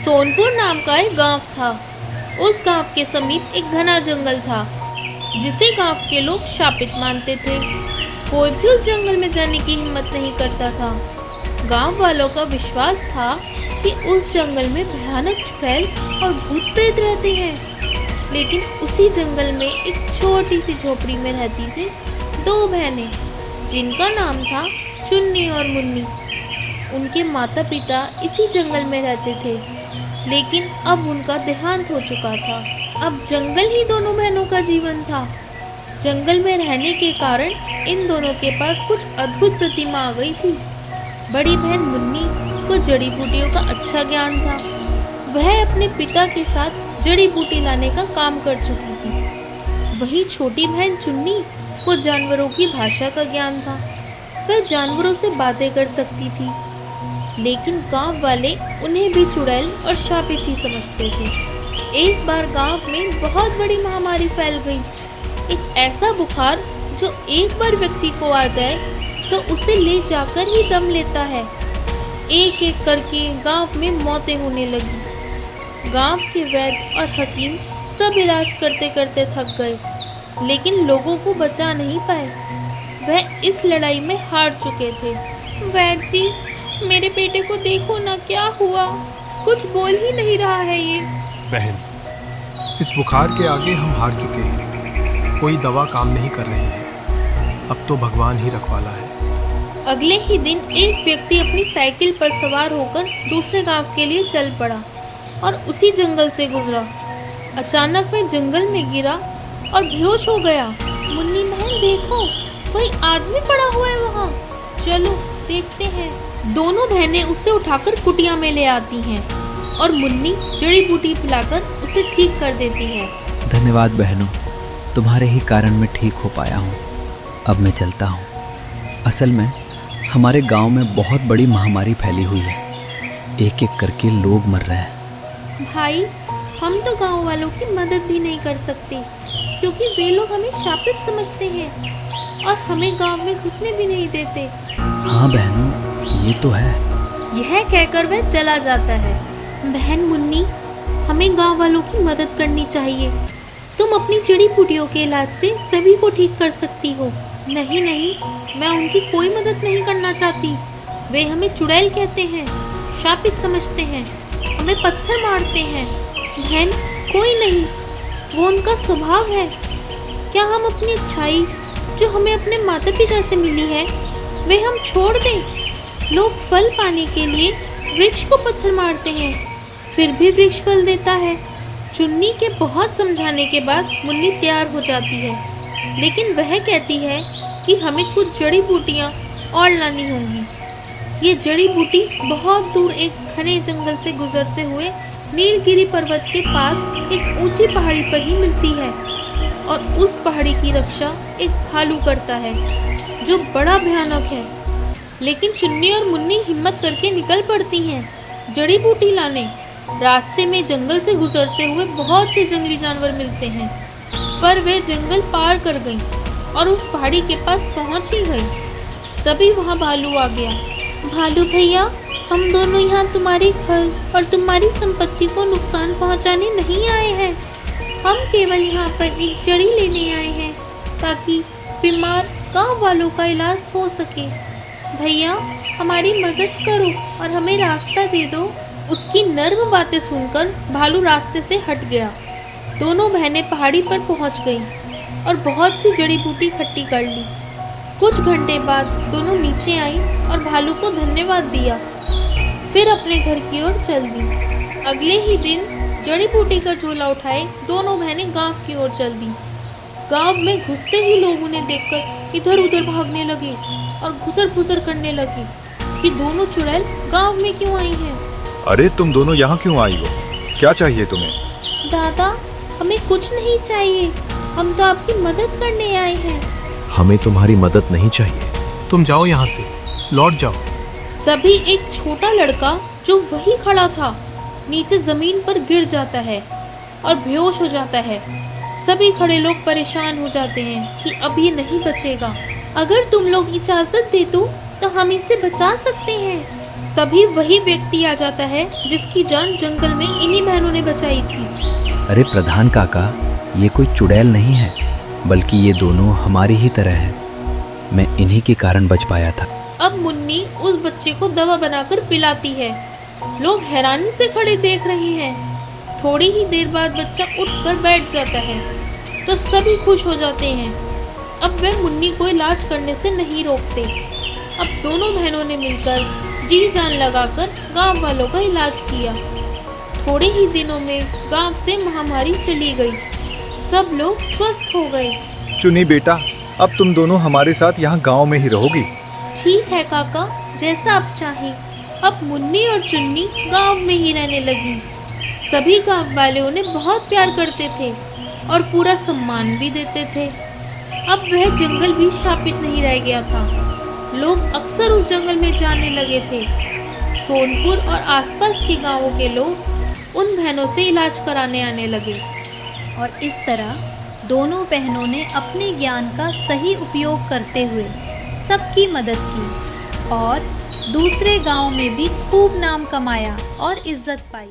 सोनपुर नाम का एक गांव था। उस गांव के समीप एक घना जंगल था, जिसे गांव के लोग शापित मानते थे। कोई भी उस जंगल में जाने की हिम्मत नहीं करता था। गांव वालों का विश्वास था कि उस जंगल में भयानक चुड़ैल और भूत प्रेत रहते हैं। लेकिन उसी जंगल में एक छोटी सी झोपड़ी में रहती थी दो बहनें, जिनका नाम था चुन्नी और मुन्नी। उनके माता पिता इसी जंगल में रहते थे, लेकिन अब उनका देहांत हो चुका था। अब जंगल ही दोनों बहनों का जीवन था। जंगल में रहने के कारण इन दोनों के पास कुछ अद्भुत प्रतिमा आ गई थी। बड़ी बहन मुन्नी को जड़ी बूटियों का अच्छा ज्ञान था। वह अपने पिता के साथ जड़ी बूटी लाने का काम कर चुकी थी। वहीं छोटी बहन चुन्नी को जानवरों की भाषा का ज्ञान था। वह जानवरों से बातें कर सकती थी, लेकिन गांव वाले उन्हें भी चुड़ैल और शापित ही समझते थे। एक बार गांव में बहुत बड़ी महामारी फैल गई। एक ऐसा बुखार जो एक बार व्यक्ति को आ जाए तो उसे ले जाकर ही दम लेता है। एक एक करके गांव में मौतें होने लगी। गांव के वैद्य और हकीम सब इलाज करते करते थक गए, लेकिन लोगों को बचा नहीं पाए। वह इस लड़ाई में हार चुके थे। वैद्य जी, मेरे बेटे को देखो ना, क्या हुआ? कुछ बोल ही नहीं रहा है ये। बहन, इस बुखार के आगे हम हार चुके हैं। कोई दवा काम नहीं कर रही है। अब तो भगवान ही रखवाला है। अगले ही दिन एक व्यक्ति अपनी साइकिल पर सवार होकर दूसरे गांव के लिए चल पड़ा और उसी जंगल से गुजरा। अचानक वह जंगल में गिरा और बेहोश हो गया। मुन्नी बहन देखो, कोई आदमी पड़ा हुआ है वहाँ। चलो देखते हैं। दोनों बहनें उसे उठाकर कुटिया में ले आती हैं और मुन्नी जड़ी बूटी पिलाकर उसे ठीक कर देती है। धन्यवाद बहनों, तुम्हारे ही कारण मैं ठीक हो पाया हूँ। अब मैं चलता हूँ। असल में हमारे गांव में बहुत बड़ी महामारी फैली हुई है। एक एक करके लोग मर रहे हैं। भाई, हम तो गांव वालों की मदद भी नहीं कर सकते, क्योंकि वे लोग हमें शापित समझते हैं और हमें गांव में घुसने भी नहीं देते। हाँ बहनों, ये तो है। यह कहकर वह चला जाता है। बहन मुन्नी, हमें गांव वालों की मदद करनी चाहिए। तुम अपनी जड़ी बूटियों के इलाज से सभी को ठीक कर सकती हो। नहीं नहीं, मैं उनकी कोई मदद नहीं करना चाहती। वे हमें चुड़ैल कहते हैं, शापित समझते हैं, हमें पत्थर मारते हैं। बहन, कोई नहीं, वो उनका स्वभाव है। क्या हम अपनी अच्छाई जो हमें अपने माता पिता से मिली है, वे हम छोड़ दें? लोग फल पाने के लिए वृक्ष को पत्थर मारते हैं, फिर भी वृक्ष फल देता है। चुन्नी के बहुत समझाने के बाद मुन्नी तैयार हो जाती है, लेकिन वह कहती है कि हमें कुछ जड़ी बूटियाँ और लानी होंगी। ये जड़ी बूटी बहुत दूर एक घने जंगल से गुजरते हुए नीलगिरी पर्वत के पास एक ऊंची पहाड़ी पर ही मिलती है, और उस पहाड़ी की रक्षा एक भालू करता है जो बड़ा भयानक है। लेकिन चुन्नी और मुन्नी हिम्मत करके निकल पड़ती हैं जड़ी बूटी लाने। रास्ते में जंगल से गुजरते हुए बहुत से जंगली जानवर मिलते हैं, पर वे जंगल पार कर गईं और उस पहाड़ी के पास पहुंच ही गई। तभी वहां भालू आ गया। भालू भैया, हम दोनों यहाँ तुम्हारे घर और तुम्हारी संपत्ति को नुकसान पहुँचाने नहीं आए हैं। हम केवल यहाँ पर एक जड़ी लेने आए हैं ताकि बीमार गाँव वालों का इलाज हो सके। भैया, हमारी मदद करो और हमें रास्ता दे दो। उसकी नर्म बातें सुनकर भालू रास्ते से हट गया। दोनों बहनें पहाड़ी पर पहुंच गईं और बहुत सी जड़ी बूटी इकट्ठी कर ली। कुछ घंटे बाद दोनों नीचे आईं और भालू को धन्यवाद दिया, फिर अपने घर की ओर चल दी। अगले ही दिन जड़ी बूटी का झोला उठाए दोनों बहनें गांव की ओर चल दी। गांव में घुसते ही लोग उन्हें देखकर इधर उधर भागने लगे और घुसर फुसर करने लगे कि दोनों चुड़ैल गांव में क्यों आई हैं। अरे तुम दोनों यहाँ क्यों आई हो? क्या चाहिए तुम्हें? दादा, हमें कुछ नहीं चाहिए, हम तो आपकी मदद करने आए हैं। हमें तुम्हारी मदद नहीं चाहिए। तुम जाओ यहाँ से, लौट जाओ। तभी एक छोटा लड़का जो वही खड़ा था नीचे जमीन पर गिर जाता है और बेहोश हो जाता है। सभी खड़े लोग परेशान हो जाते हैं कि अब ये नहीं बचेगा। अगर तुम लोग इजाजत दे दो तो हम इसे बचा सकते हैं। तभी वही व्यक्ति आ जाता है जिसकी जान जंगल में इन्हीं बहनों ने बचाई थी। अरे प्रधान काका, ये कोई चुड़ैल नहीं है, बल्कि ये दोनों हमारी ही तरह हैं। मैं इन्हीं के कारण बच पाया था। अब मुन्नी उस बच्चे को दवा बनाकर पिलाती है। लोग हैरानी से खड़े देख रहे हैं। थोड़ी ही देर बाद बच्चा उठकर बैठ जाता है तो सभी खुश हो जाते हैं। अब वे मुन्नी को इलाज करने से नहीं रोकते। अब दोनों बहनों ने मिलकर जी जान लगाकर गांव वालों का इलाज किया। थोड़े ही दिनों में गांव से महामारी चली गई। सब लोग स्वस्थ हो गए। चुन्नी बेटा, अब तुम दोनों हमारे साथ यहाँ गांव में ही रहोगी। ठीक है काका, जैसा आप चाहें। अब मुन्नी और चुन्नी गांव में ही रहने लगी। सभी गांव वाले उन्हें बहुत प्यार करते थे और पूरा सम्मान भी देते थे। अब वह जंगल भी शापित नहीं रह गया था। लोग अक्सर उस जंगल में जाने लगे थे। सोनपुर और आसपास के गांवों के लोग उन बहनों से इलाज कराने आने लगे। और इस तरह दोनों बहनों ने अपने ज्ञान का सही उपयोग करते हुए सबकी मदद की और दूसरे गांव में भी खूब नाम कमाया और इज्जत पाई।